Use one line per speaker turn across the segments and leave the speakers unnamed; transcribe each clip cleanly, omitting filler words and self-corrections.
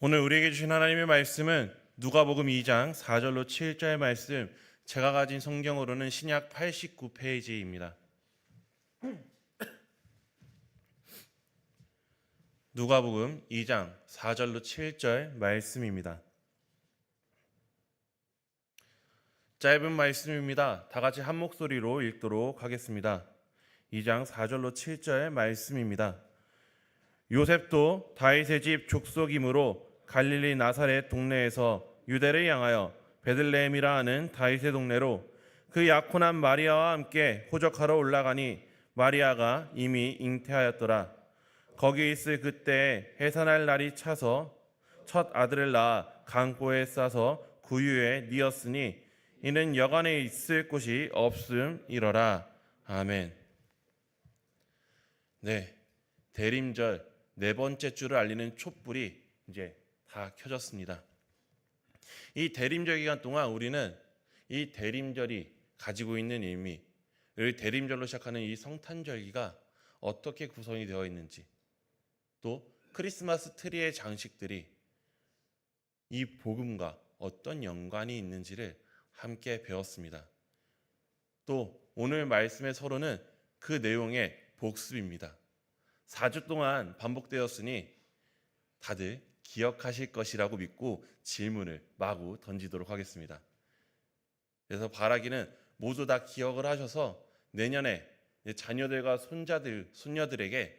오늘 우리에게 주신 하나님의 말씀은 누가복음 2장 4절로 7절 말씀, 제가 가진 성경으로는 신약 89페이지입니다. 누가복음 2장 4절로 7절 말씀입니다. 짧은 말씀입니다. 다 같이 한 목소리로 읽도록 하겠습니다. 2장 4절로 7절 말씀입니다. 요셉도 다윗의 집 족속이므로 갈릴리 나사렛 동네에서 유대를 향하여 베들레헴이라 하는 다윗의 동네로 그 약혼한 마리아와 함께 호적하러 올라가니 마리아가 이미 잉태하였더라. 거기 있을 그때에 해산할 날이 차서 첫 아들을 낳아 강보에 싸서 구유에 뉘었으니 이는 여간에 있을 곳이 없음이러라. 아멘. 네, 대림절 네 번째 주를 알리는 촛불이 이제 다 켜졌습니다. 이 대림절 기간 동안 우리는 이 대림절이 가지고 있는 의미를, 대림절로 시작하는 이 성탄절기가 어떻게 구성이 되어 있는지, 또 크리스마스 트리의 장식들이 이 복음과 어떤 연관이 있는지를 함께 배웠습니다. 또 오늘 말씀의 서론은 그 내용의 복습입니다. 4주 동안 반복되었으니 다들 기억하실 것이라고 믿고 질문을 마구 던지도록 하겠습니다. 그래서 바라기는 모두 다 기억을 하셔서 내년에 자녀들과 손녀들에게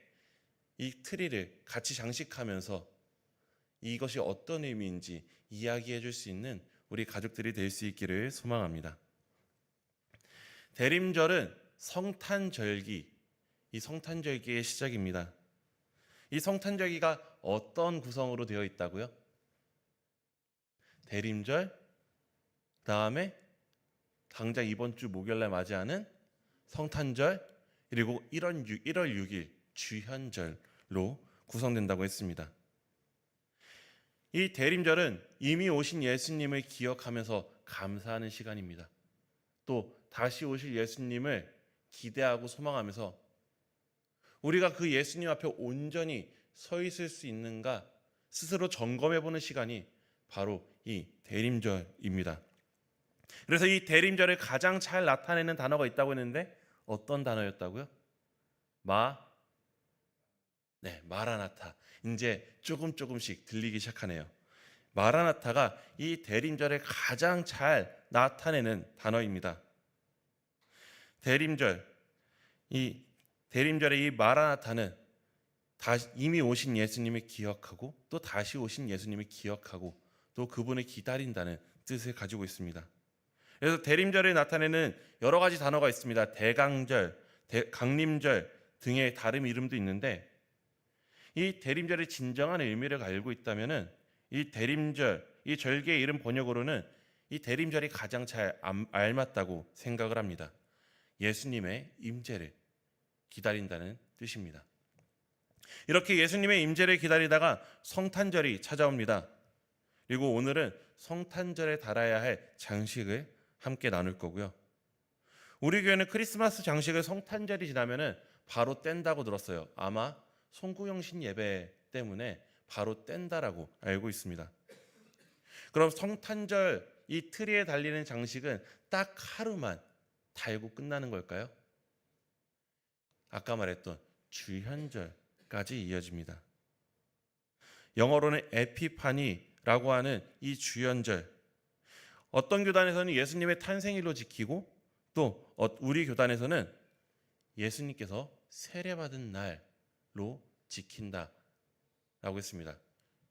이 트리를 같이 장식하면서 이것이 어떤 의미인지 이야기해 줄 수 있는 우리 가족들이 될 수 있기를 소망합니다. 대림절은 성탄절기, 이 성탄절기의 시작입니다. 이 성탄절기가 어떤 구성으로 되어 있다고요? 대림절, 다음에 당장 이번 주 목요일날 맞이하는 성탄절, 그리고 1월 6일 주현절로 구성된다고 했습니다. 이 대림절은 이미 오신 예수님을 기억하면서 감사하는 시간입니다. 또 다시 오실 예수님을 기대하고 소망하면서 우리가 그 예수님 앞에 온전히 서 있을 수 있는가 스스로 점검해보는 시간이 바로 이 대림절입니다. 그래서 이 대림절을 가장 잘 나타내는 단어가 있다고 했는데 어떤 단어였다고요? 마라나타. 이제 조금씩 들리기 시작하네요. 마라나타가 이 대림절을 가장 잘 나타내는 단어입니다. 대림절의 이 마라나타는 이미 오신 예수님을 기억하고 또 다시 오신 예수님을 기억하고 또 그분을 기다린다는 뜻을 가지고 있습니다. 그래서 대림절을 나타내는 여러 가지 단어가 있습니다. 대강절, 강림절 등의 다른 이름도 있는데 이 대림절의 진정한 의미를 알고 있다면은 이 대림절, 이 절기의 이름 번역으로는 이 대림절이 가장 잘 알맞다고 생각을 합니다. 예수님의 임재를 기다린다는 뜻입니다. 이렇게 예수님의 임재를 기다리다가 성탄절이 찾아옵니다. 그리고 오늘은 성탄절에 달아야 할 장식을 함께 나눌 거고요. 우리 교회는 크리스마스 장식을 성탄절이 지나면은 바로 뗀다고 들었어요. 아마 송구영신 예배 때문에 바로 뗀다라고 알고 있습니다. 그럼 성탄절 이 트리에 달리는 장식은 딱 하루만 달고 끝나는 걸까요? 아까 말했던 주현절까지 이어집니다. 영어로는 에피파니라고 하는 이 주현절, 어떤 교단에서는 예수님의 탄생일로 지키고 또 우리 교단에서는 예수님께서 세례받은 날로 지킨다라고 했습니다.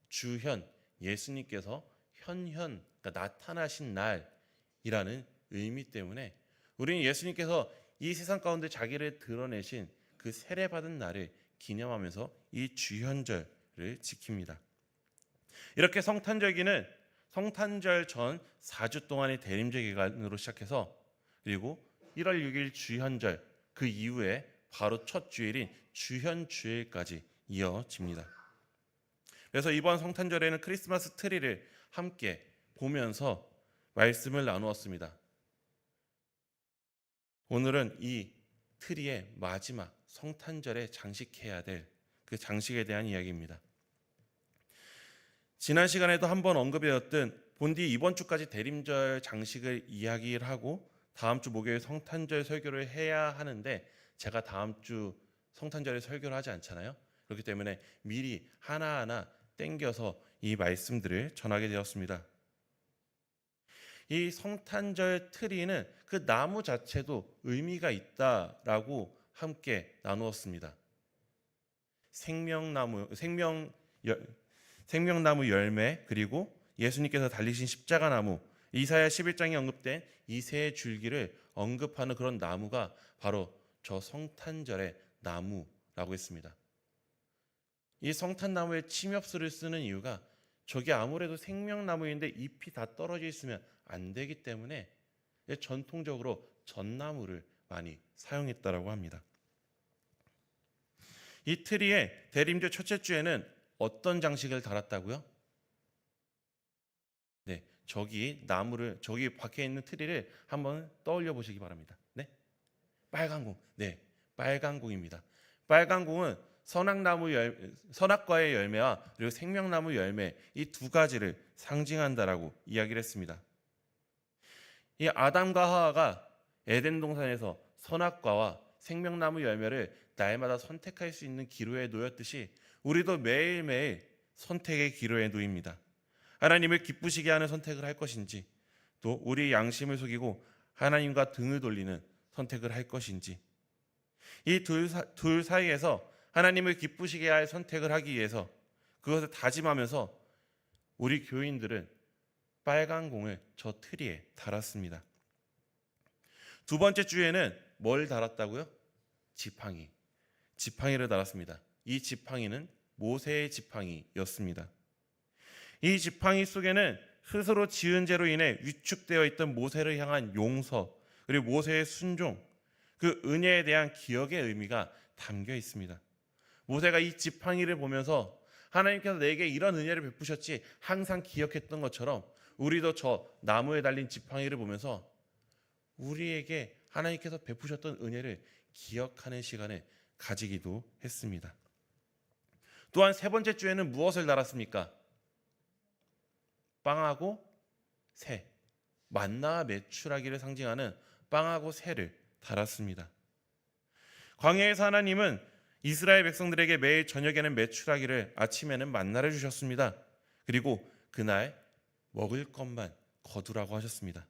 주현, 예수님께서 그러니까 나타나신 날이라는 의미 때문에 우리는 예수님께서 이 세상 가운데 자기를 드러내신 그 세례받은 날을 기념하면서 이 주현절을 지킵니다. 이렇게 성탄절기는 성탄절 전 4주 동안의 대림절 기간으로 시작해서 그리고 1월 6일 주현절, 그 이후에 바로 첫 주일인 주현주일까지 이어집니다. 그래서 이번 성탄절에는 크리스마스 트리를 함께 보면서 말씀을 나누었습니다. 오늘은 이 트리의 마지막 성탄절에 장식해야 될 그 장식에 대한 이야기입니다. 지난 시간에도 한번 언급되었던 본디 이번 주까지 대림절 장식을 이야기를 하고 다음 주 목요일 성탄절 설교를 해야 하는데 제가 다음 주 성탄절에 설교를 하지 않잖아요. 그렇기 때문에 미리 하나하나 땡겨서 이 말씀들을 전하게 되었습니다. 이 성탄절 트리는 그 나무 자체도 의미가 있다라고 함께 나누었습니다. 생명나무 열매, 그리고 예수님께서 달리신 십자가 나무, 이사야 11장에 언급된 이 세 줄기를 언급하는 그런 나무가 바로 저 성탄절의 나무라고 했습니다. 이 성탄나무에 침엽수를 쓰는 이유가 저게 아무래도 생명나무인데 잎이 다 떨어져 있으면 안 되기 때문에 전통적으로 전나무를 많이 사용했다라고 합니다. 이 트리에 대림절 첫째 주에는 어떤 장식을 달았다고요? 네, 저기 박혀 있는 트리를 한번 떠올려 보시기 바랍니다. 네, 빨간 공, 네, 빨간 공입니다. 빨간 공은 선악과의 열매와 그리고 생명나무 열매 이 두 가지를 상징한다라고 이야기를 했습니다. 이 아담과 하와가 에덴 동산에서 선악과와 생명나무 열매를 날마다 선택할 수 있는 기로에 놓였듯이 우리도 매일매일 선택의 기로에 놓입니다. 하나님을 기쁘시게 하는 선택을 할 것인지, 또 우리 양심을 속이고 하나님과 등을 돌리는 선택을 할 것인지, 이 둘 사이에서 하나님을 기쁘시게 할 선택을 하기 위해서 그것을 다짐하면서 우리 교인들은 빨간 공을 저 트리에 달았습니다. 두 번째 주에는 뭘 달았다고요? 지팡이를 달았습니다. 이 지팡이는 모세의 지팡이였습니다. 이 지팡이 속에는 스스로 지은 죄로 인해 위축되어 있던 모세를 향한 용서, 그리고 모세의 순종, 그 은혜에 대한 기억의 의미가 담겨 있습니다. 모세가 이 지팡이를 보면서 하나님께서 내게 이런 은혜를 베푸셨지 항상 기억했던 것처럼 우리도 저 나무에 달린 지팡이를 보면서 우리에게 하나님께서 베푸셨던 은혜를 기억하는 시간을 가지기도 했습니다. 또한 세 번째 주에는 무엇을 달았습니까? 빵하고 새, 만나와 메추라기를 상징하는 빵하고 새를 달았습니다. 광야에서 하나님은 이스라엘 백성들에게 매일 저녁에는 메추라기를, 아침에는 만나를 주셨습니다. 그리고 그날 먹을 것만 거두라고 하셨습니다.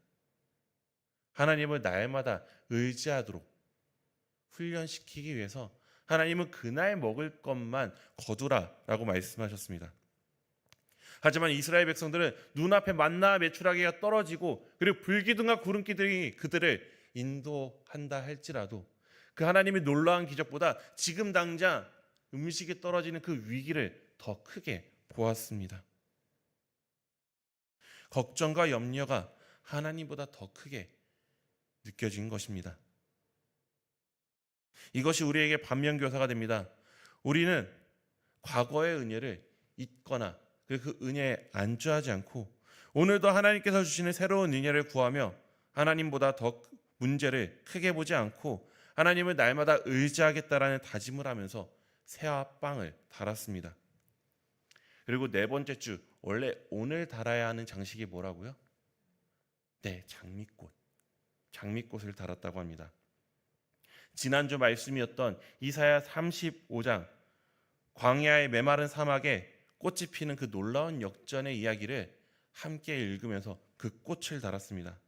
하나님을 날마다 의지하도록 훈련시키기 위해서 하나님은 그날 먹을 것만 거두라라고 말씀하셨습니다. 하지만 이스라엘 백성들은 눈앞에 만나와 메추라기가 떨어지고 그리고 불기둥과 구름기들이 그들을 인도한다 할지라도 그 하나님의 놀라운 기적보다 지금 당장 음식이 떨어지는 그 위기를 더 크게 보았습니다. 걱정과 염려가 하나님보다 더 크게 느껴진 것입니다. 이것이 우리에게 반면교사가 됩니다. 우리는 과거의 은혜를 잊거나 그 은혜에 안주하지 않고 오늘도 하나님께서 주시는 새로운 은혜를 구하며 하나님보다 더 문제를 크게 보지 않고 하나님을 날마다 의지하겠다라는 다짐을 하면서 새와 빵을 달았습니다. 그리고 네 번째 주, 원래 오늘 달아야 하는 장식이 뭐라고요? 네, 장미꽃을 달았다고 합니다. 지난주 말씀이었던 이사야 35장, 광야의 메마른 사막에 꽃이 피는 그 놀라운 역전의 이야기를 함께 읽으면서 그 꽃을 달았습니다.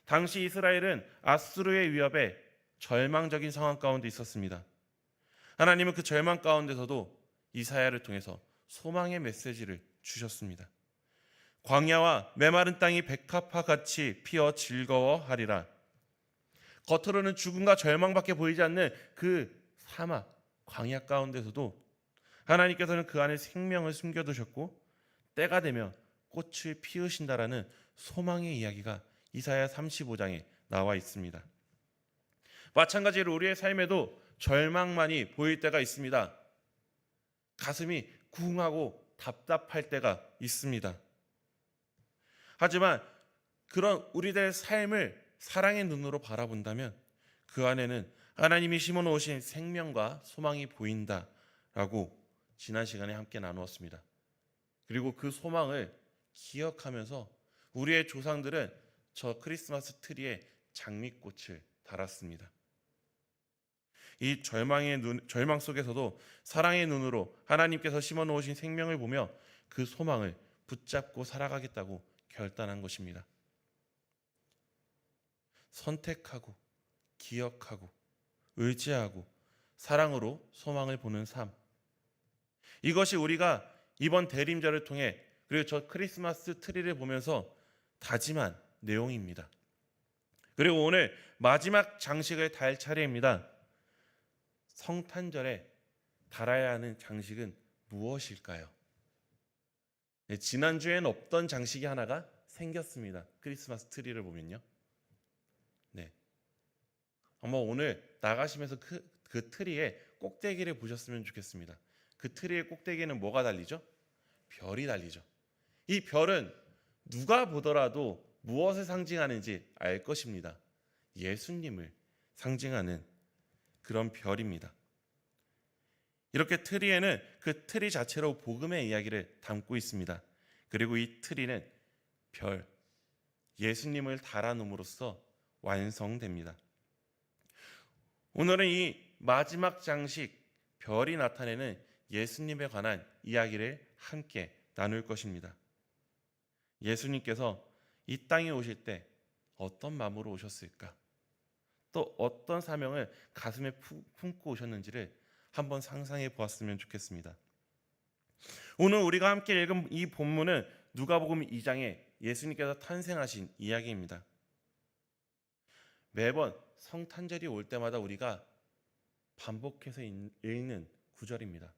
당시 이스라엘은 아수르의 위협에 절망적인 상황 가운데 있었습니다. 하나님은 그 절망 가운데서도 이사야를 통해서 소망의 메시지를 주셨습니다. 광야와 메마른 땅이 백합화 같이 피어 즐거워하리라. 겉으로는 죽음과 절망밖에 보이지 않는 그 사막, 광야 가운데서도 하나님께서는 그 안에 생명을 숨겨두셨고 때가 되면 꽃을 피우신다라는 소망의 이야기가 이사야 35장에 나와 있습니다. 마찬가지로 우리의 삶에도 절망만이 보일 때가 있습니다. 가슴이 쿵하고 답답할 때가 있습니다. 하지만 그런 우리들의 삶을 사랑의 눈으로 바라본다면 그 안에는 하나님이 심어놓으신 생명과 소망이 보인다라고 지난 시간에 함께 나누었습니다. 그리고 그 소망을 기억하면서 우리의 조상들은 저 크리스마스 트리에 장미꽃을 달았습니다. 이 절망 속에서도 사랑의 눈으로 하나님께서 심어 놓으신 생명을 보며 그 소망을 붙잡고 살아가겠다고 결단한 것입니다. 선택하고 기억하고 의지하고 사랑으로 소망을 보는 삶. 이것이 우리가 이번 대림절을 통해 그리고 저 크리스마스 트리를 보면서 다짐한 내용입니다. 그리고 오늘 마지막 장식을 달 차례입니다. 성탄절에 달아야 하는 장식은 무엇일까요? 네, 지난주에는 없던 장식이 하나가 생겼습니다. 크리스마스 트리를 보면요. 네. 아마 오늘 나가시면서 그 트리에 꼭대기를 보셨으면 좋겠습니다. 그 트리의 꼭대기에는 뭐가 달리죠? 별이 달리죠. 이 별은 누가 보더라도 무엇을 상징하는지 알 것입니다. 예수님을 상징하는 그런 별입니다. 이렇게 트리에는 그 트리 자체로 복음의 이야기를 담고 있습니다. 그리고 이 트리는 별, 예수님을 달아놓음으로써 완성됩니다. 오늘은 이 마지막 장식, 별이 나타내는 예수님에 관한 이야기를 함께 나눌 것입니다. 예수님께서 이 땅에 오실 때 어떤 마음으로 오셨을까? 또 어떤 사명을 가슴에 품고 오셨는지를 한번 상상해 보았으면 좋겠습니다. 오늘 우리가 함께 읽은 이 본문은 누가복음 2장에 예수님께서 탄생하신 이야기입니다. 매번 성탄절이 올 때마다 우리가 반복해서 읽는 구절입니다.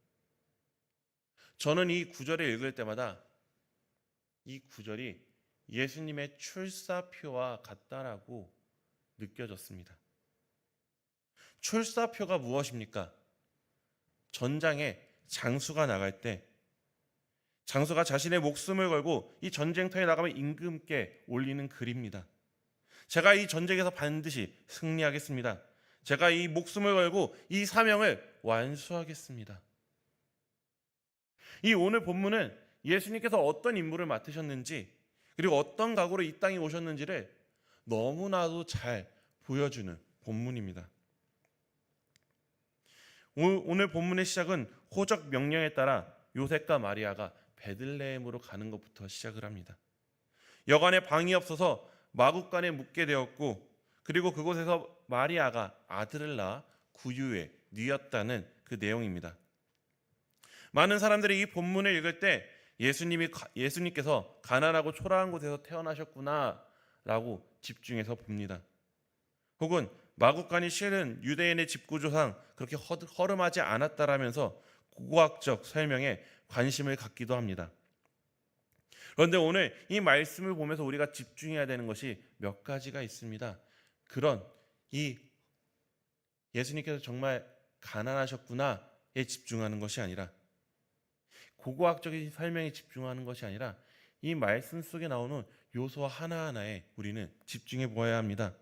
저는 이 구절을 읽을 때마다 이 구절이 예수님의 출사표와 같다라고 느껴졌습니다. 출사표가 무엇입니까? 전장에 장수가 나갈 때 장수가 자신의 목숨을 걸고 이 전쟁터에 나가면 임금께 올리는 글입니다. 제가 이 전쟁에서 반드시 승리하겠습니다. 제가 이 목숨을 걸고 이 사명을 완수하겠습니다. 이 오늘 본문은 예수님께서 어떤 임무를 맡으셨는지 그리고 어떤 각오로 이 땅에 오셨는지를 너무나도 잘 보여주는 본문입니다. 오늘 본문의 시작은 호적 명령에 따라 요셉과 마리아가 베들레헴으로 가는 것부터 시작을 합니다. 여간에 방이 없어서 마구간에 묵게 되었고 그리고 그곳에서 마리아가 아들을 낳아 구유에 뉘었다는 그 내용입니다. 많은 사람들이 이 본문을 읽을 때 예수님께서 가난하고 초라한 곳에서 태어나셨구나라고 집중해서 봅니다. 혹은 마구간이 실은 유대인의 집구조상 그렇게 허름하지 않았다라면서 고고학적 설명에 관심을 갖기도 합니다. 그런데 오늘 이 말씀을 보면서 우리가 집중해야 되는 것이 몇 가지가 있습니다. 그런 이 예수님께서 정말 가난하셨구나에 집중하는 것이 아니라 고고학적인 설명에 집중하는 것이 아니라 이 말씀 속에 나오는 요소 하나하나에 우리는 집중해 보아야 합니다.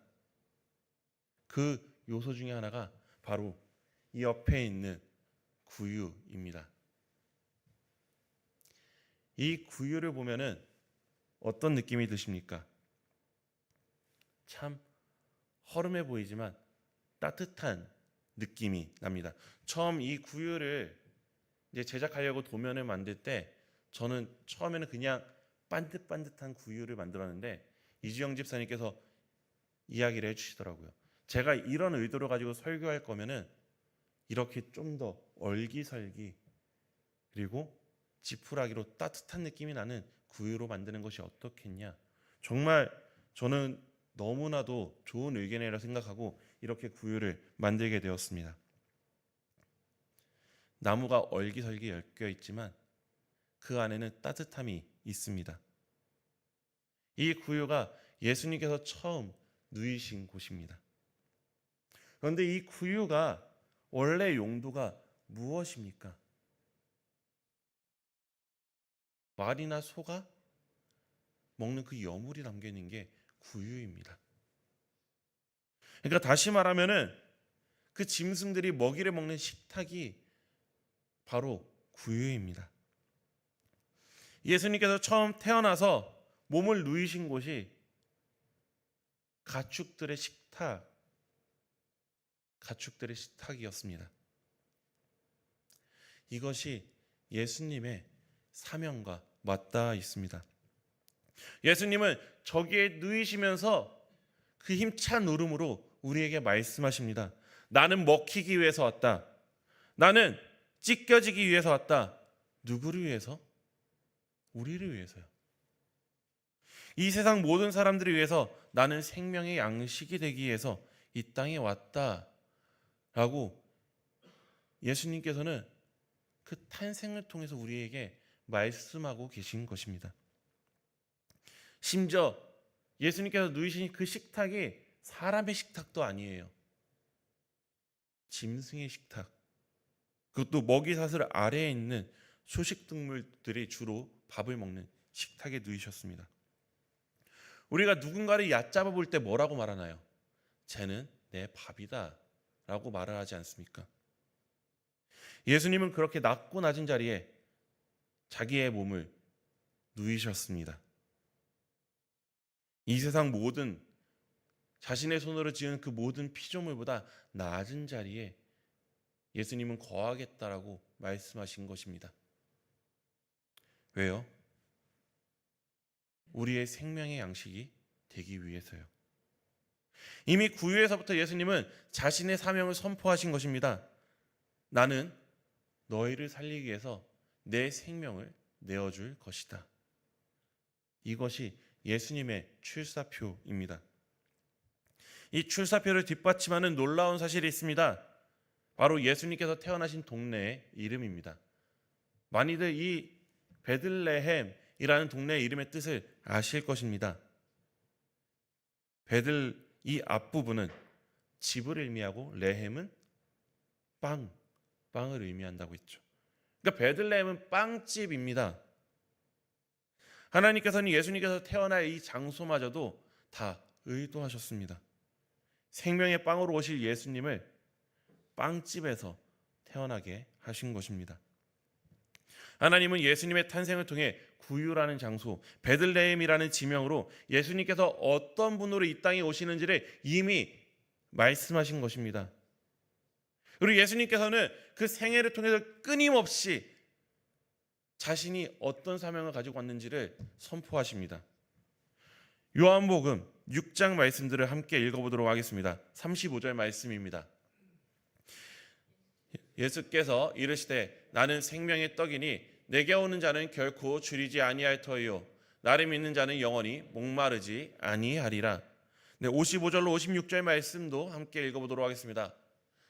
그 요소 중에 하나가 바로 이 옆에 있는 구유입니다. 이 구유를 보면은 어떤 느낌이 드십니까? 참 허름해 보이지만 따뜻한 느낌이 납니다. 처음 이 구유를 이제 제작하려고 도면을 만들 때 저는 처음에는 그냥 반듯반듯한 구유를 만들었는데 이주영 집사님께서 이야기를 해주시더라고요. 제가 이런 의도를 가지고 설교할 거면은 이렇게 좀 더 얼기설기 그리고 지푸라기로 따뜻한 느낌이 나는 구유로 만드는 것이 어떻겠냐. 정말 저는 너무나도 좋은 의견이라고 생각하고 이렇게 구유를 만들게 되었습니다. 나무가 얼기설기 엮여 있지만 그 안에는 따뜻함이 있습니다. 이 구유가 예수님께서 처음 누이신 곳입니다. 그런데 이 구유가 원래 용도가 무엇입니까? 말이나 소가 먹는 그 여물이 담겨 있는 게 구유입니다. 그러니까 다시 말하면은 그 짐승들이 먹이를 먹는 식탁이 바로 구유입니다. 예수님께서 처음 태어나서 몸을 누이신 곳이 가축들의 식탁이었습니다. 이것이 예수님의 사명과 맞닿아 있습니다. 예수님은 저기에 누이시면서 그 힘찬 울음으로 우리에게 말씀하십니다. 나는 먹히기 위해서 왔다. 나는 찢겨지기 위해서 왔다. 누구를 위해서? 우리를 위해서요. 이 세상 모든 사람들을 위해서 나는 생명의 양식이 되기 위해서 이 땅에 왔다라고 예수님께서는 그 탄생을 통해서 우리에게 말씀하고 계신 것입니다. 심지어 예수님께서 누이신 그 식탁이 사람의 식탁도 아니에요. 짐승의 식탁, 그것도 먹이사슬 아래에 있는 초식동물들이 주로 밥을 먹는 식탁에 누이셨습니다. 우리가 누군가를 얕잡아 볼 때 뭐라고 말하나요? 쟤는 내 밥이다 라고 말을 하지 않습니까? 예수님은 그렇게 낮고 낮은 자리에 자기의 몸을 누이셨습니다. 이 세상 모든 자신의 손으로 지은 그 모든 피조물보다 낮은 자리에 예수님은 거하겠다라고 말씀하신 것입니다. 왜요? 우리의 생명의 양식이 되기 위해서요. 이미 구유에서부터 예수님은 자신의 사명을 선포하신 것입니다. 나는 너희를 살리기 위해서 내 생명을 내어줄 것이다. 이것이 예수님의 출사표입니다. 이 출사표를 뒷받침하는 놀라운 사실이 있습니다. 바로 예수님께서 태어나신 동네의 이름입니다. 많이들 이 베들레헴이라는 동네의 이름의 뜻을 아실 것입니다. 이 앞부분은 집을 의미하고 레헴은 빵을 의미한다고 했죠. 그러니까 베들레헴은 빵집입니다. 하나님께서는 예수님께서 태어날 이 장소마저도 다 의도하셨습니다. 생명의 빵으로 오실 예수님을 빵집에서 태어나게 하신 것입니다. 하나님은 예수님의 탄생을 통해 구유라는 장소, 베들레헴이라는 지명으로 예수님께서 어떤 분으로 이 땅에 오시는지를 이미 말씀하신 것입니다. 그리고 예수님께서는 그 생애를 통해서 끊임없이 자신이 어떤 사명을 가지고 왔는지를 선포하십니다. 요한복음 6장 말씀들을 함께 읽어보도록 하겠습니다. 35절 말씀입니다. 예수께서 이르시되 나는 생명의 떡이니 내게 오는 자는 결코 줄이지 아니할 터이요 나를 믿는 자는 영원히 목마르지 아니하리라. 55절로 56절 말씀도 함께 읽어보도록 하겠습니다.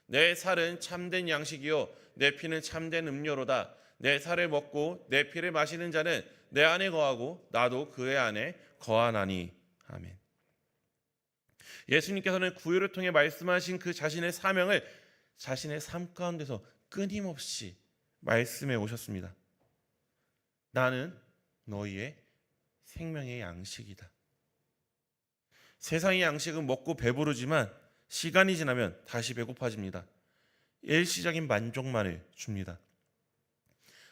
내 살은 참된 양식이요 내 피는 참된 음료로다. 내 살을 먹고 내 피를 마시는 자는 내 안에 거하고 나도 그의 안에 거하나니. 아멘. 예수님께서는 구유를 통해 말씀하신 그 자신의 사명을 자신의 삶 가운데서 끊임없이 말씀해 오셨습니다. 나는 너희의 생명의 양식이다. 세상의 양식은 먹고 배부르지만 시간이 지나면 다시 배고파집니다. 일시적인 만족만을 줍니다.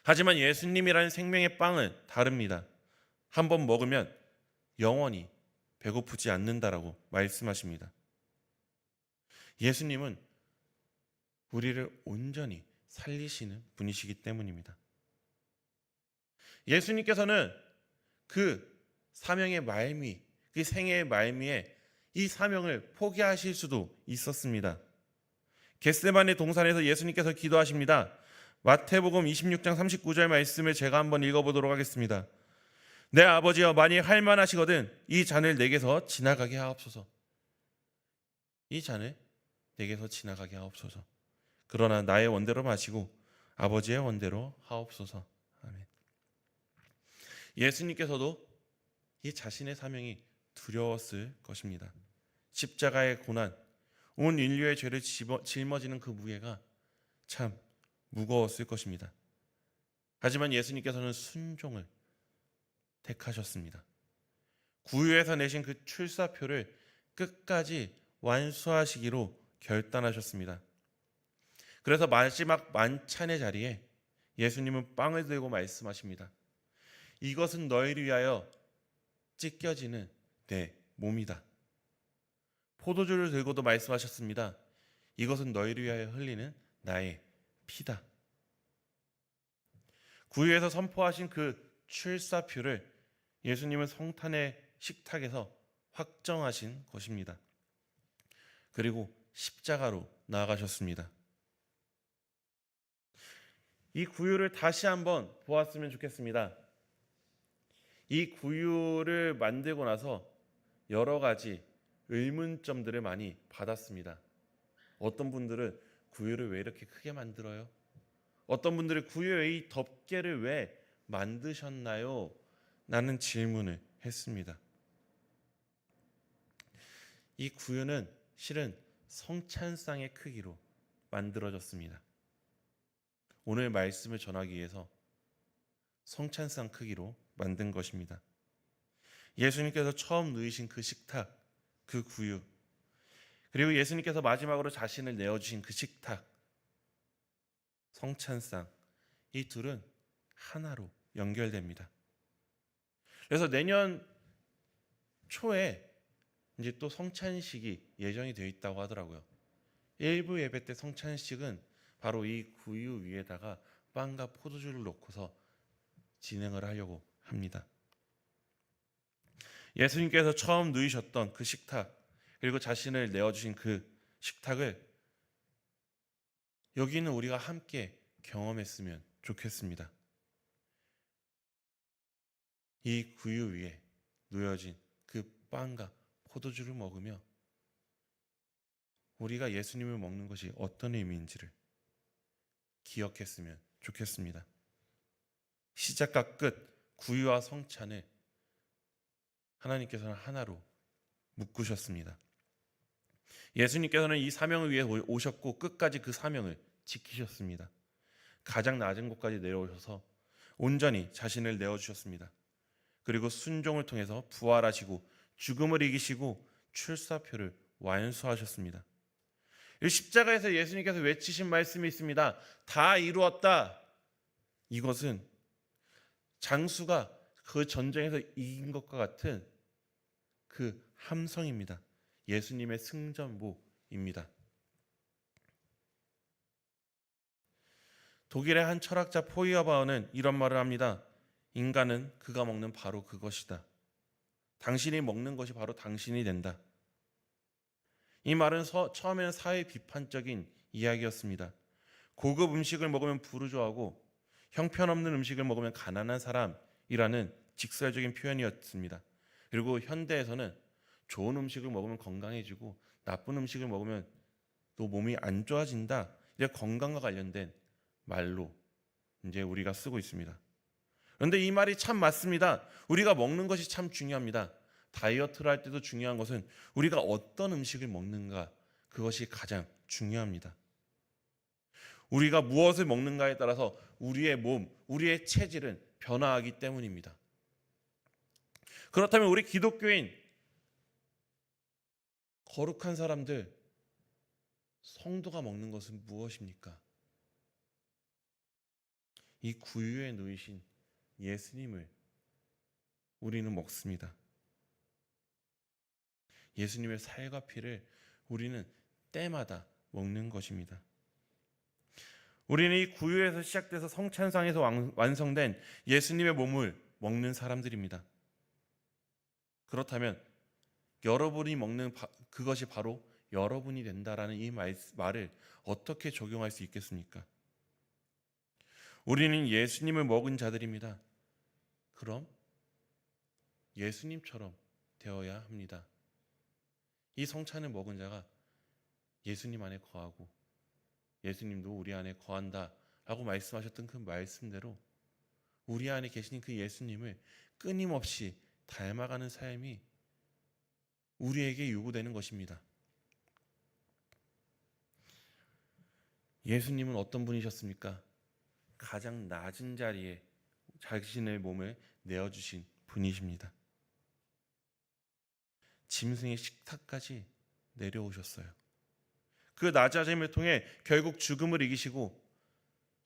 하지만 예수님이라는 생명의 빵은 다릅니다. 한번 먹으면 영원히 배고프지 않는다라고 말씀하십니다. 예수님은 우리를 온전히 살리시는 분이시기 때문입니다. 예수님께서는 그 사명의 말미, 그 생애의 말미에 이 사명을 포기하실 수도 있었습니다. 겟세마네 동산에서 예수님께서 기도하십니다. 마태복음 26장 39절 말씀을 제가 한번 읽어보도록 하겠습니다. 내 아버지여 만일 할만하시거든 이 잔을 내게서 지나가게 하옵소서. 이 잔을 내게서 지나가게 하옵소서. 그러나 나의 원대로 마시고 아버지의 원대로 하옵소서. 아멘. 예수님께서도 이 자신의 사명이 두려웠을 것입니다. 십자가의 고난, 온 인류의 죄를 짊어지는 그 무게가 참 무거웠을 것입니다. 하지만 예수님께서는 순종을 택하셨습니다. 구유에서 내신 그 출사표를 끝까지 완수하시기로 결단하셨습니다. 그래서 마지막 만찬의 자리에 예수님은 빵을 들고 말씀하십니다. 이것은 너희를 위하여 찢겨지는 내 몸이다. 포도주를 들고도 말씀하셨습니다. 이것은 너희를 위하여 흘리는 나의 피다. 구유에서 선포하신 그 출사표를 예수님은 성탄의 식탁에서 확정하신 것입니다. 그리고 십자가로 나아가셨습니다. 이 구유를 다시 한번 보았으면 좋겠습니다. 이 구유를 만들고 나서 여러 가지 의문점들을 많이 받았습니다. 어떤 분들은 구유를 왜 이렇게 크게 만들어요? 어떤 분들은 구유의 이 덮개를 왜 만드셨나요? 라는 질문을 했습니다. 이 구유는 실은 성찬상의 크기로 만들어졌습니다. 오늘 말씀을 전하기 위해서 성찬상 크기로 만든 것입니다. 예수님께서 처음 누이신 그 식탁, 그 구유, 그리고 예수님께서 마지막으로 자신을 내어주신 그 식탁, 성찬상, 이 둘은 하나로 연결됩니다. 그래서 내년 초에 이제 또 성찬식이 예정이 되어 있다고 하더라고요. 일부 예배 때 성찬식은 바로 이 구유 위에다가 빵과 포도주를 놓고서 진행을 하려고 합니다. 예수님께서 처음 누이셨던 그 식탁, 그리고 자신을 내어주신 그 식탁을 여기는 우리가 함께 경험했으면 좋겠습니다. 이 구유 위에 놓여진 그 빵과 포도주를 먹으며 우리가 예수님을 먹는 것이 어떤 의미인지를 기억했으면 좋겠습니다. 시작과 끝, 구유와 성찬을 하나님께서는 하나로 묶으셨습니다. 예수님께서는 이 사명을 위해 오셨고 끝까지 그 사명을 지키셨습니다. 가장 낮은 곳까지 내려오셔서 온전히 자신을 내어주셨습니다. 그리고 순종을 통해서 부활하시고 죽음을 이기시고 출사표를 완수하셨습니다. 이 십자가에서 예수님께서 외치신 말씀이 있습니다. 다 이루었다. 이것은 장수가 그 전쟁에서 이긴 것과 같은 그 함성입니다. 예수님의 승전보입니다. 독일의 한 철학자 포이어바우는 이런 말을 합니다. 인간은 그가 먹는 바로 그것이다. 당신이 먹는 것이 바로 당신이 된다. 이 말은 처음에는 사회 비판적인 이야기였습니다. 고급 음식을 먹으면 부르주아고 형편없는 음식을 먹으면 가난한 사람이라는 직설적인 표현이었습니다. 그리고 현대에서는 좋은 음식을 먹으면 건강해지고 나쁜 음식을 먹으면 또 몸이 안 좋아진다. 이제 건강과 관련된 말로 이제 우리가 쓰고 있습니다. 그런데 이 말이 참 맞습니다. 우리가 먹는 것이 참 중요합니다. 다이어트를 할 때도 중요한 것은 우리가 어떤 음식을 먹는가, 그것이 가장 중요합니다. 우리가 무엇을 먹는가에 따라서 우리의 몸, 우리의 체질은 변화하기 때문입니다. 그렇다면 우리 기독교인, 거룩한 사람들, 성도가 먹는 것은 무엇입니까? 이 구유에 놓이신 예수님을 우리는 먹습니다. 예수님의 살과 피를 우리는 때마다 먹는 것입니다. 우리는 이 구유에서 시작돼서 성찬상에서 완성된 예수님의 몸을 먹는 사람들입니다. 그렇다면 여러분이 먹는 그것이 바로 여러분이 된다라는 이 말을 어떻게 적용할 수 있겠습니까? 우리는 예수님을 먹은 자들입니다. 그럼 예수님처럼 되어야 합니다. 이 성찬을 먹은 자가 예수님 안에 거하고 예수님도 우리 안에 거한다 라고 말씀하셨던 그 말씀대로 우리 안에 계신 그 예수님을 끊임없이 닮아가는 삶이 우리에게 요구되는 것입니다. 예수님은 어떤 분이셨습니까? 가장 낮은 자리에 자신의 몸을 내어주신 분이십니다. 짐승의 식탁까지 내려오셨어요. 그 낮아짐을 통해 결국 죽음을 이기시고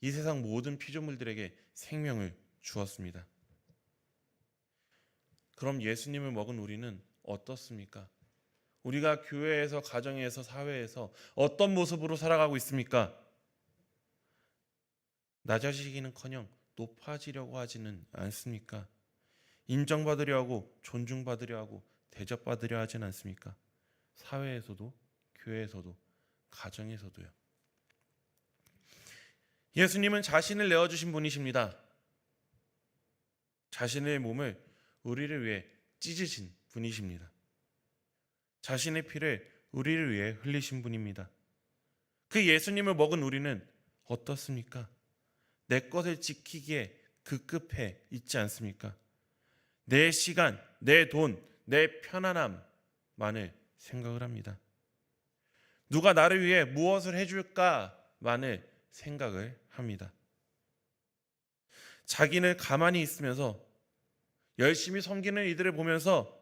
이 세상 모든 피조물들에게 생명을 주었습니다. 그럼 예수님을 먹은 우리는 어떻습니까? 우리가 교회에서, 가정에서, 사회에서 어떤 모습으로 살아가고 있습니까? 낮아지기는커녕 높아지려고 하지는 않습니까? 인정받으려 하고 존중받으려 하고 대접받으려 하진 않습니까? 사회에서도, 교회에서도, 가정에서도요. 예수님은 자신을 내어주신 분이십니다. 자신의 몸을 우리를 위해 찢으신 분이십니다. 자신의 피를 우리를 위해 흘리신 분입니다. 그 예수님을 먹은 우리는 어떻습니까? 내 것을 지키기에 급급해 있지 않습니까? 내 시간, 내 돈, 내 편안함만을 생각을 합니다. 누가 나를 위해 무엇을 해줄까만을 생각을 합니다. 자기는 가만히 있으면서 열심히 섬기는 이들을 보면서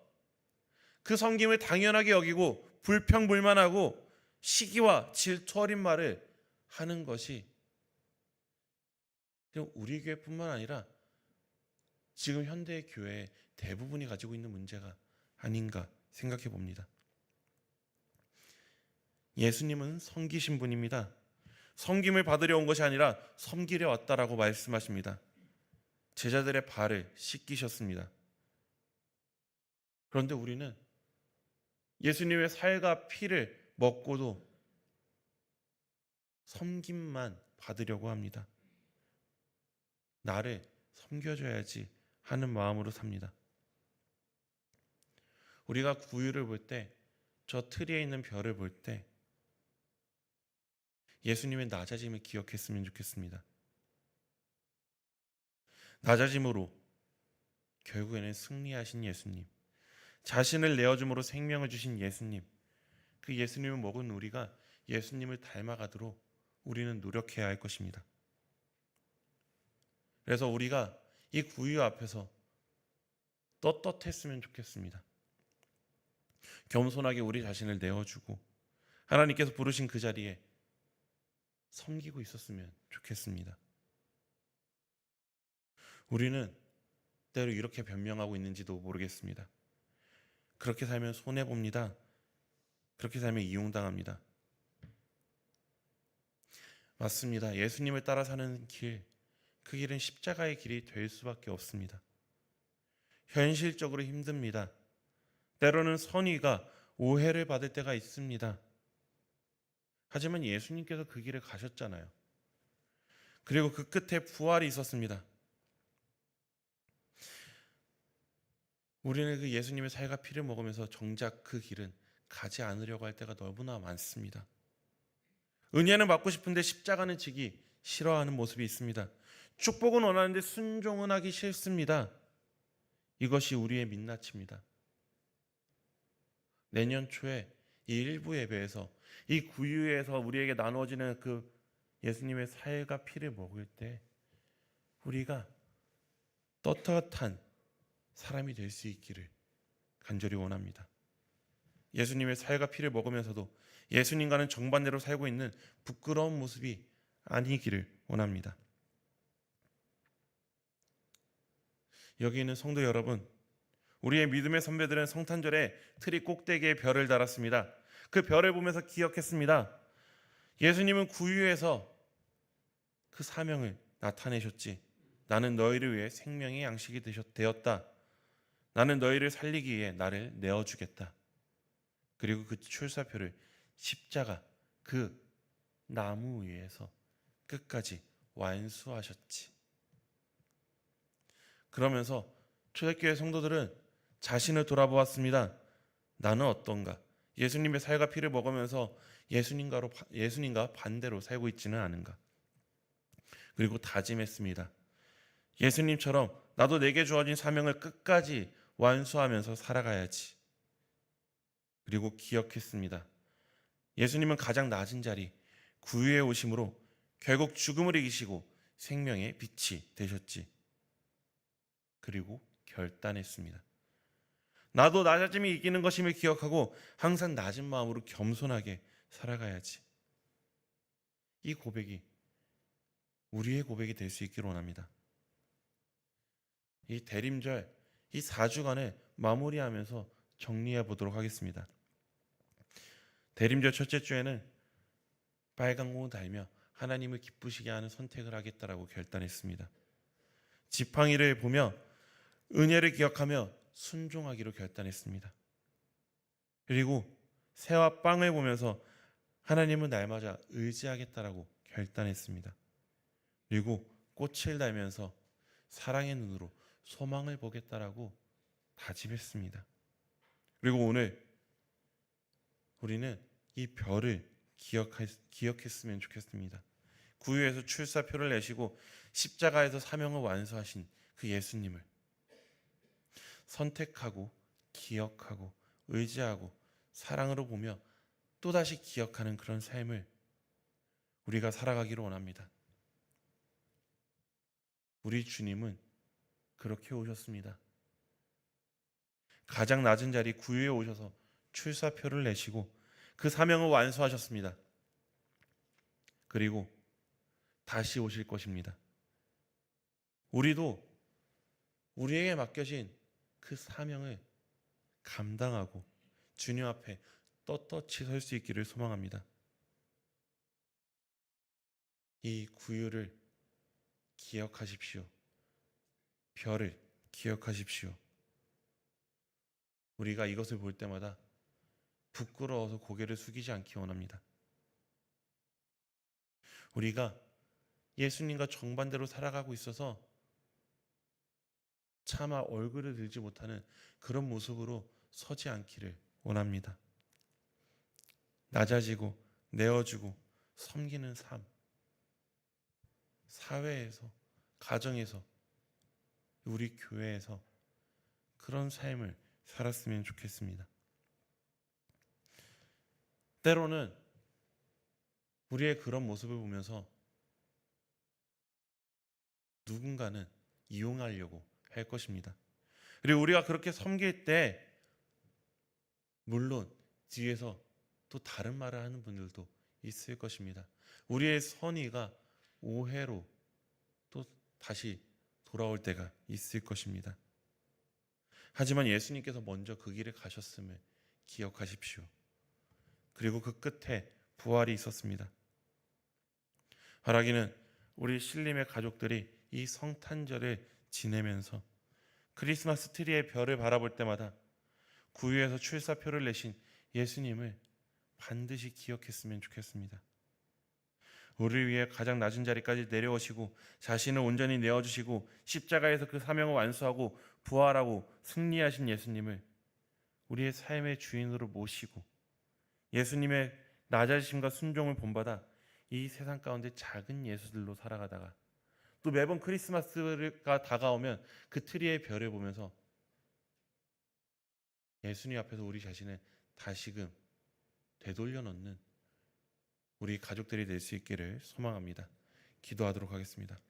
그 섬김을 당연하게 여기고 불평불만하고 시기와 질투 어린 말을 하는 것이 우리 교회뿐만 아니라 지금 현대의 교회의 대부분이 가지고 있는 문제가 아닌가 생각해 봅니다. 예수님은 섬기신 분입니다. 섬김을 받으려 온 것이 아니라 섬기려 왔다라고 말씀하십니다. 제자들의 발을 씻기셨습니다. 그런데 우리는 예수님의 살과 피를 먹고도 섬김만 받으려고 합니다. 나를 섬겨줘야지 하는 마음으로 삽니다. 우리가 구유를 볼 때, 저 트리에 있는 별을 볼 때 예수님의 낮아짐을 기억했으면 좋겠습니다. 낮아짐으로 결국에는 승리하신 예수님, 자신을 내어줌으로 생명을 주신 예수님, 그 예수님을 먹은 우리가 예수님을 닮아가도록 우리는 노력해야 할 것입니다. 그래서 우리가 이 구유 앞에서 떳떳했으면 좋겠습니다. 겸손하게 우리 자신을 내어주고 하나님께서 부르신 그 자리에 섬기고 있었으면 좋겠습니다. 우리는 때로 이렇게 변명하고 있는지도 모르겠습니다. 그렇게 살면 손해봅니다. 그렇게 살면 이용당합니다. 맞습니다. 예수님을 따라 사는 길, 그 길은 십자가의 길이 될 수밖에 없습니다. 현실적으로 힘듭니다. 때로는 선의가 오해를 받을 때가 있습니다. 하지만 예수님께서 그 길을 가셨잖아요. 그리고 그 끝에 부활이 있었습니다. 우리는 그 예수님의 살과 피를 먹으면서 정작 그 길은 가지 않으려고 할 때가 너무나 많습니다. 은혜는 받고 싶은데 십자가는 지기 싫어하는 모습이 있습니다. 축복은 원하는데 순종은 하기 싫습니다. 이것이 우리의 민낯입니다. 내년 초에 이 일부 예배에서 이 구유에서 우리에게 나누어지는 그 예수님의 살과 피를 먹을 때 우리가 떳떳한 사람이 될 수 있기를 간절히 원합니다. 예수님의 살과 피를 먹으면서도 예수님과는 정반대로 살고 있는 부끄러운 모습이 아니기를 원합니다. 여기 있는 성도 여러분, 우리의 믿음의 선배들은 성탄절에 트리 꼭대기에 별을 달았습니다. 그 별을 보면서 기억했습니다. 예수님은 구유에서 그 사명을 나타내셨지. 나는 너희를 위해 생명의 양식이 되었다. 나는 너희를 살리기 위해 나를 내어주겠다. 그리고 그 출사표를 십자가 그 나무 위에서 끝까지 완수하셨지. 그러면서 초대교회 성도들은 자신을 돌아보았습니다. 나는 어떤가? 예수님의 살과 피를 먹으면서 예수님과 반대로 살고 있지는 않은가? 그리고 다짐했습니다. 예수님처럼 나도 내게 주어진 사명을 끝까지 완수하면서 살아가야지. 그리고 기억했습니다. 예수님은 가장 낮은 자리, 구유에 오심으로 결국 죽음을 이기시고 생명의 빛이 되셨지. 그리고 결단했습니다. 나도 낮아짐이 이기는 것임을 기억하고 항상 낮은 마음으로 겸손하게 살아가야지. 이 고백이 우리의 고백이 될 수 있기를 원합니다. 이 대림절, 이 4주간을 마무리하면서 정리해 보도록 하겠습니다. 대림절 첫째 주에는 빨간 공을 달며 하나님을 기쁘시게 하는 선택을 하겠다라고 결단했습니다. 지팡이를 보며 은혜를 기억하며 순종하기로 결단했습니다. 그리고 새와 빵을 보면서 하나님은 날마다 의지하겠다라고 결단했습니다. 그리고 꽃을 달면서 사랑의 눈으로 소망을 보겠다라고 다짐했습니다. 그리고 오늘 우리는 이 별을 기억했으면 좋겠습니다. 구유에서 출사표를 내시고 십자가에서 사명을 완수하신 그 예수님을 선택하고 기억하고 의지하고 사랑으로 보며 또다시 기억하는 그런 삶을 우리가 살아가기를 원합니다. 우리 주님은 그렇게 오셨습니다. 가장 낮은 자리 구유에 오셔서 출사표를 내시고 그 사명을 완수하셨습니다. 그리고 다시 오실 것입니다. 우리도 우리에게 맡겨진 그 사명을 감당하고 주님 앞에 떳떳이 설 수 있기를 소망합니다. 이 구유를 기억하십시오. 별을 기억하십시오. 우리가 이것을 볼 때마다 부끄러워서 고개를 숙이지 않기 원합니다. 우리가 예수님과 정반대로 살아가고 있어서 차마 얼굴을 들지 못하는 그런 모습으로 서지 않기를 원합니다. 낮아지고 내어주고 섬기는 삶, 사회에서, 가정에서, 우리 교회에서 그런 삶을 살았으면 좋겠습니다. 때로는 우리의 그런 모습을 보면서 누군가는 이용하려고 할 것입니다. 그리고 우리가 그렇게 섬길 때 물론 뒤에서 또 다른 말을 하는 분들도 있을 것입니다. 우리의 선의가 오해로 또 다시 돌아올 때가 있을 것입니다. 하지만 예수님께서 먼저 그 길을 가셨음을 기억하십시오. 그리고 그 끝에 부활이 있었습니다. 바라기는 우리 신림의 가족들이 이 성탄절을 지내면서 크리스마스 트리의 별을 바라볼 때마다 구유에서 출사표를 내신 예수님을 반드시 기억했으면 좋겠습니다. 우리를 위해 가장 낮은 자리까지 내려오시고 자신을 온전히 내어주시고 십자가에서 그 사명을 완수하고 부활하고 승리하신 예수님을 우리의 삶의 주인으로 모시고 예수님의 낮아지심과 순종을 본받아 이 세상 가운데 작은 예수들로 살아가다가 또 매번 크리스마스가 다가오면 그 트리의 별을 보면서 예수님 앞에서 우리 자신을 다시금 되돌려 놓는 우리 가족들이 될 수 있기를 소망합니다. 기도하도록 하겠습니다.